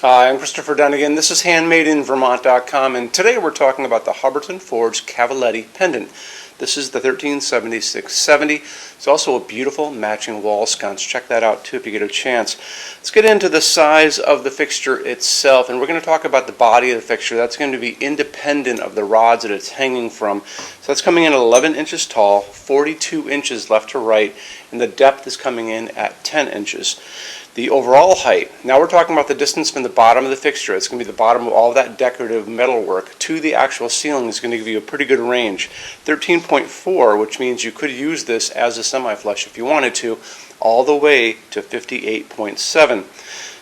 Hi, I'm Christopher Dunnigan. This is HandmadeInVermont.com, and today we're talking about the Hubbardton Forge Cavaletti Pendant. This is the 1376-70. It's also a beautiful matching wall sconce. Check that out too if you get a chance. Let's get into the size of the fixture itself, and we're going to talk about the body of the fixture. That's going to be independent of the rods that it's hanging from. So that's coming in at 11 inches tall, 42 inches left to right, and the depth is coming in at 10 inches. The overall height, now we're talking about the distance from the bottom of the fixture. It's going to be the bottom of all that decorative metalwork to the actual ceiling is going to give you a pretty good range. 13.4, which means you could use this as a semi-flush if you wanted to, all the way to 58.7.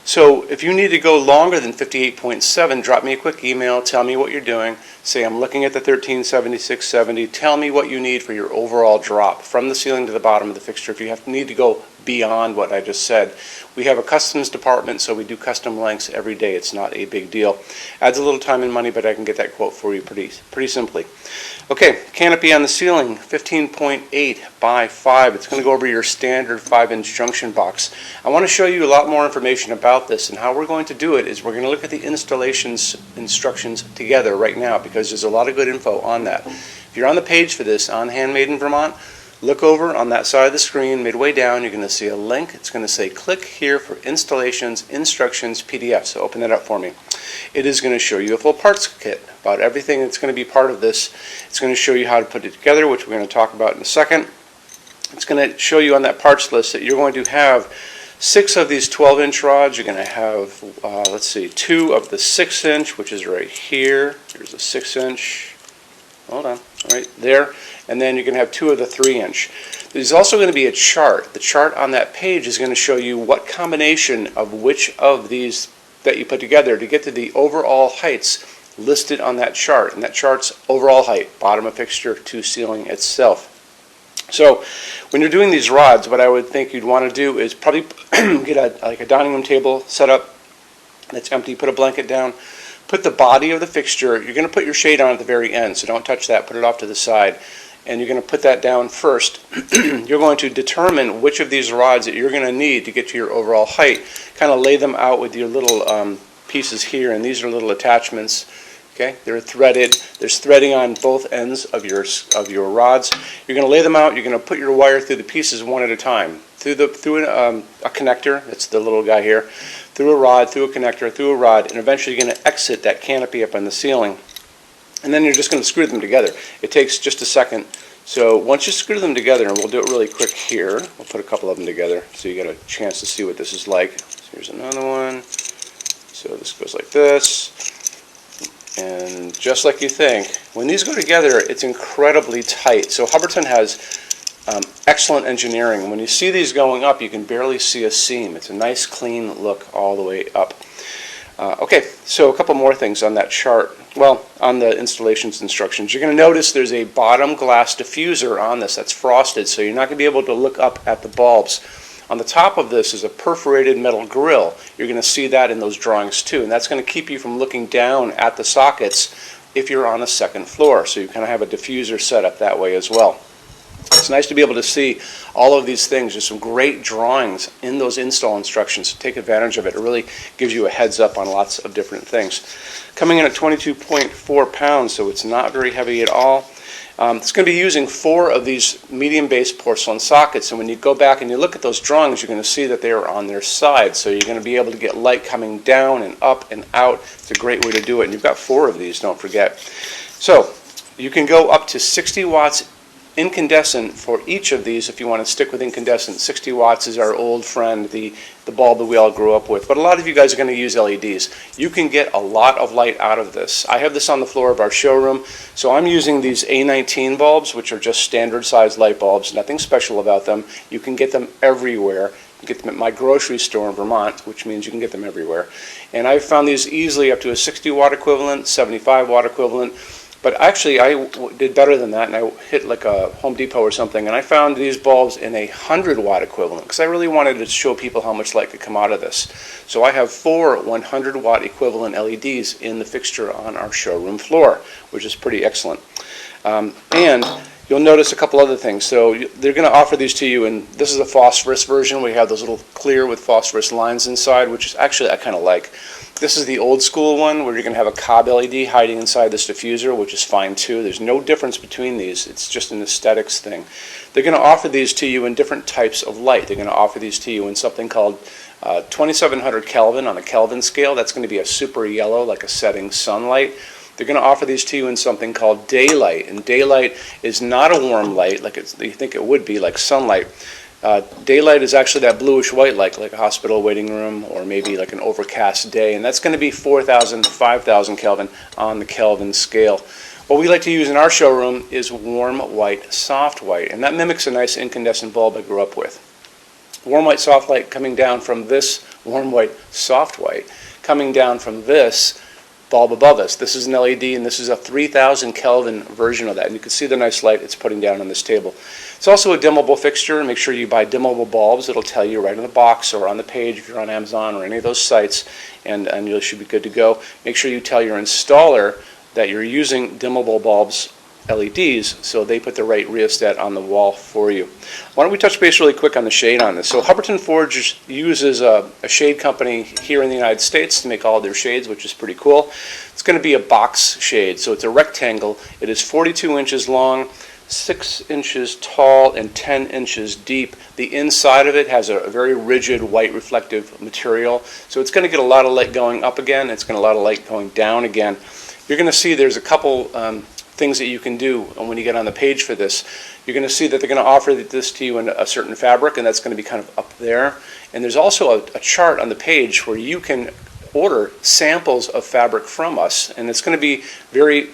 So if you need to go longer than 58.7, drop me a quick email, tell me what you're doing. Say I'm looking at the 1376-70. Tell me what you need for your overall drop from the ceiling to the bottom of the fixture if you need to go beyond what I just said. We have a customs department, so we do custom lengths every day. It's not a big deal. Adds a little time and money, but I can get that quote for you pretty simply. Okay, canopy on the ceiling, 15.8 by 5. It's going to go over your standard 5-inch junction box. I want to show you a lot more information about this, and how we're going to do it is we're going to look at the installations instructions together right now, because there's a lot of good info on that. If you're on the page for this on Handmade in Vermont, look over on that side of the screen, midway down, you're going to see a link. It's going to say click here for installations, instructions, PDF. So open that up for me. It is going to show you a full parts kit about everything that's going to be part of this. It's going to show you how to put it together, which we're going to talk about in a second. It's going to show you on that parts list that you're going to have 6 of these 12-inch rods. You're going to have, let's see, 2 of the 6-inch, which is right here. Here's a 6-inch. Hold on, right there. And then you're going to have 2 of the 3-inch. There's also going to be a chart. The chart on that page is going to show you what combination of which of these that you put together to get to the overall heights listed on that chart. And that chart's overall height, bottom of fixture to ceiling itself. So when you're doing these rods, what I would think you'd want to do is probably get a dining room table set up that's empty, put a blanket down. Put the body of the fixture, you're going to put your shade on at the very end, so don't touch that, put it off to the side. And you're going to put that down first. You're going to determine which of these rods that you're going to need to get to your overall height. Kind of lay them out with your little pieces here, and these are little attachments. Okay, they're threaded. There's threading on both ends of your rods. You're going to lay them out. You're going to put your wire through the pieces one at a time. Through a connector, that's the little guy here, through a rod, through a connector, through a rod, and eventually you're going to exit that canopy up on the ceiling. And then you're just going to screw them together. It takes just a second. So once you screw them together, and we'll do it really quick here, we'll put a couple of them together so you get a chance to see what this is like. So here's another one. So this goes like this. And just like you think, when these go together, it's incredibly tight. So Hubbardton has excellent engineering. When you see these going up, you can barely see a seam. It's a nice clean look all the way up. Okay, so a couple more things on that chart. Well, on the installations instructions, you're going to notice there's a bottom glass diffuser on this that's frosted, so you're not going to be able to look up at the bulbs. On the top of this is a perforated metal grill. You're going to see that in those drawings too, and that's going to keep you from looking down at the sockets if you're on a second floor. So you kind of have a diffuser set up that way as well. It's nice to be able to see all of these things. There's some great drawings in those install instructions. So take advantage of it. It really gives you a heads up on lots of different things. Coming in at 22.4 pounds, so it's not very heavy at all. It's going to be using 4 of these medium base porcelain sockets, and when you go back and you look at those drawings, you're going to see that they are on their side, so you're going to be able to get light coming down and up and out. It's a great way to do it, and you've got 4 of these, don't forget. So you can go up to 60 watts incandescent for each of these if you want to stick with incandescent. 60 watts is our old friend, the bulb that we all grew up with, but a lot of you guys are going to use LEDs. You can get a lot of light out of this. I have this on the floor of our showroom, so I'm using these A19 bulbs, which are just standard size light bulbs, nothing special about them. You can get them everywhere. You can get them at my grocery store in Vermont, which means you can get them everywhere. And I've found these easily up to a 60 watt equivalent, 75 watt equivalent. But actually, I did better than that, and I hit like a Home Depot or something, and I found these bulbs in a 100 watt equivalent, because I really wanted to show people how much light could come out of this. So I have 4 100 watt equivalent LEDs in the fixture on our showroom floor, which is pretty excellent. And you'll notice a couple other things. So they're going to offer these to you, and this is a phosphorus version. We have those little clear with phosphorus lines inside, which is actually I kind of like. This is the old school one where you're going to have a cob LED hiding inside this diffuser, which is fine too. There's no difference between these. It's just an aesthetics thing. They're going to offer these to you in different types of light. They're going to offer these to you in something called 2700 Kelvin on the Kelvin scale. That's going to be a super yellow, like a setting sunlight. They're going to offer these to you in something called daylight, and daylight is not a warm light like you think it would be, like sunlight. Daylight is actually that bluish white light, like a hospital waiting room or maybe like an overcast day, and that's going to be 4,000, 5,000 Kelvin on the Kelvin scale. What we like to use in our showroom is warm white, soft white, and that mimics a nice incandescent bulb I grew up with. Warm white, soft light coming down from this warm white, soft white, coming down from this bulb above us. This is an LED, and this is a 3,000 Kelvin version of that, and you can see the nice light it's putting down on this table. It's also a dimmable fixture. Make sure you buy dimmable bulbs. It'll tell you right on the box or on the page if you're on Amazon or any of those sites, and you should be good to go. Make sure you tell your installer that you're using dimmable bulbs, LEDs, so they put the right rheostat on the wall for you. Why don't we touch base really quick on the shade on this? So Hubbardton Forge uses a shade company here in the United States to make all of their shades, which is pretty cool. It's going to be a box shade, so it's a rectangle. It is 42 inches long, 6 inches tall, and 10 inches deep. The inside of it has a very rigid white reflective material, so it's going to get a lot of light going up again. It's going to get a lot of light going down again. You're going to see there's a couple things that you can do when you get on the page for this. You're going to see that they're going to offer this to you in a certain fabric, and that's going to be kind of up there. And there's also a chart on the page where you can order samples of fabric from us, and it's going to be very,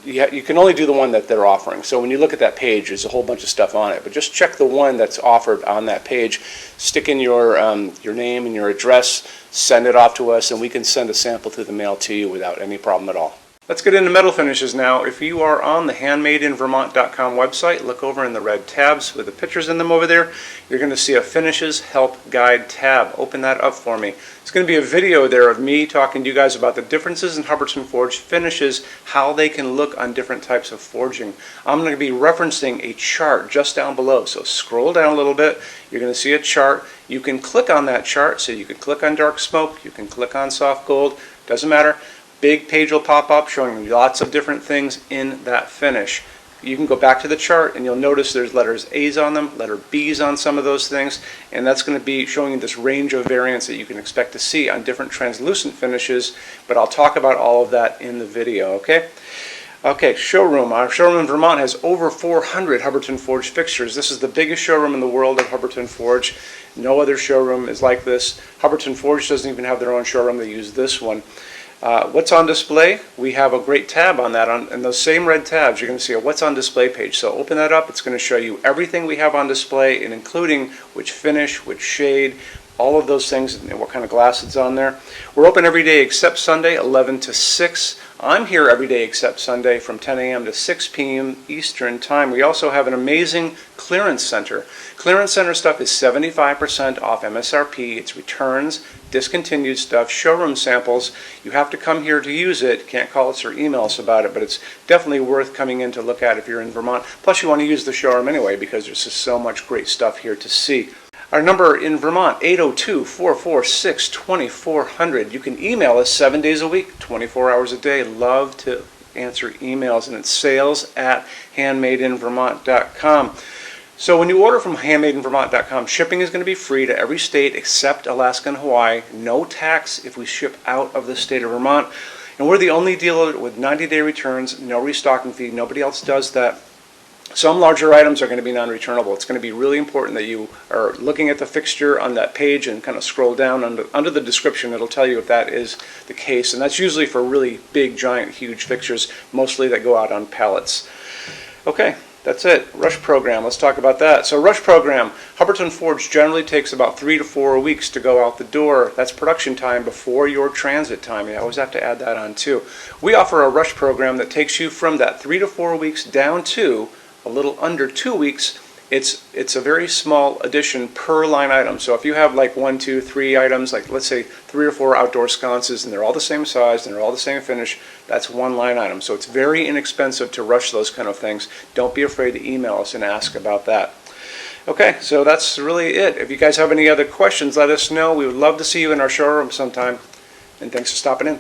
you can only do the one that they're offering. So when you look at that page, there's a whole bunch of stuff on it, but just check the one that's offered on that page. Stick in your name and your address, send it off to us, and we can send a sample through the mail to you without any problem at all. Let's get into metal finishes now. If you are on the HandmadeInVermont.com website, look over in the red tabs with the pictures in them over there. You're going to see a Finishes Help Guide tab. Open that up for me. It's going to be a video there of me talking to you guys about the differences in Hubbardton Forge finishes, how they can look on different types of forging. I'm going to be referencing a chart just down below, so scroll down a little bit. You're going to see a chart. You can click on that chart, so you can click on dark smoke, you can click on soft gold, doesn't matter. Big page will pop up showing you lots of different things in that finish. You can go back to the chart and you'll notice there's letters A's on them, letter B's on some of those things, and that's going to be showing you this range of variants that you can expect to see on different translucent finishes, but I'll talk about all of that in the video, okay? Okay, showroom. Our showroom in Vermont has over 400 Hubbardton Forge fixtures. This is the biggest showroom in the world of Hubbardton Forge. No other showroom is like this. Hubbardton Forge doesn't even have their own showroom. They use this one. What's on display? We have a great tab on that. In those same red tabs, you're going to see a What's on Display page. So open that up. It's going to show you everything we have on display, and including which finish, which shade, all of those things, and what kind of glass it's on there. We're open every day except Sunday, 11 to 6. I'm here every day except Sunday from 10 a.m. to 6 p.m. Eastern Time. We also have an amazing clearance center. Clearance center stuff is 75% off MSRP. It's returns, discontinued stuff, showroom samples. You have to come here to use it. Can't call us or email us about it, but it's definitely worth coming in to look at if you're in Vermont. Plus you want to use the showroom anyway because there's just so much great stuff here to see. Our number in Vermont, 802-446-2400. You can email us 7 days a week, 24 hours a day. Love to answer emails, and it's sales@HandmadeInVermont.com. So when you order from HandmadeInVermont.com, shipping is going to be free to every state except Alaska and Hawaii. No tax if we ship out of the state of Vermont. And we're the only dealer with 90-day returns, no restocking fee. Nobody else does that. Some larger items are going to be non-returnable. It's going to be really important that you are looking at the fixture on that page and kind of scroll down under the description. It'll tell you if that is the case, and that's usually for really big, giant, huge fixtures, mostly that go out on pallets. Okay, that's it. Rush program. Let's talk about that. So rush program, Hubbardton Forge generally takes about 3 to 4 weeks to go out the door. That's production time before your transit time. You always have to add that on too. We offer a rush program that takes you from that 3 to 4 weeks down to a little under 2 weeks it's a very small addition per line item. So if you have like 1, 2, 3 items, like let's say 3 or 4 outdoor sconces, and they're all the same size and they're all the same finish, that's one line item. So it's very inexpensive to rush those kind of things. Don't be afraid to email us and ask about that. Okay, so that's really it. If you guys have any other questions, let us know. We would love to see you in our showroom sometime. And thanks for stopping in.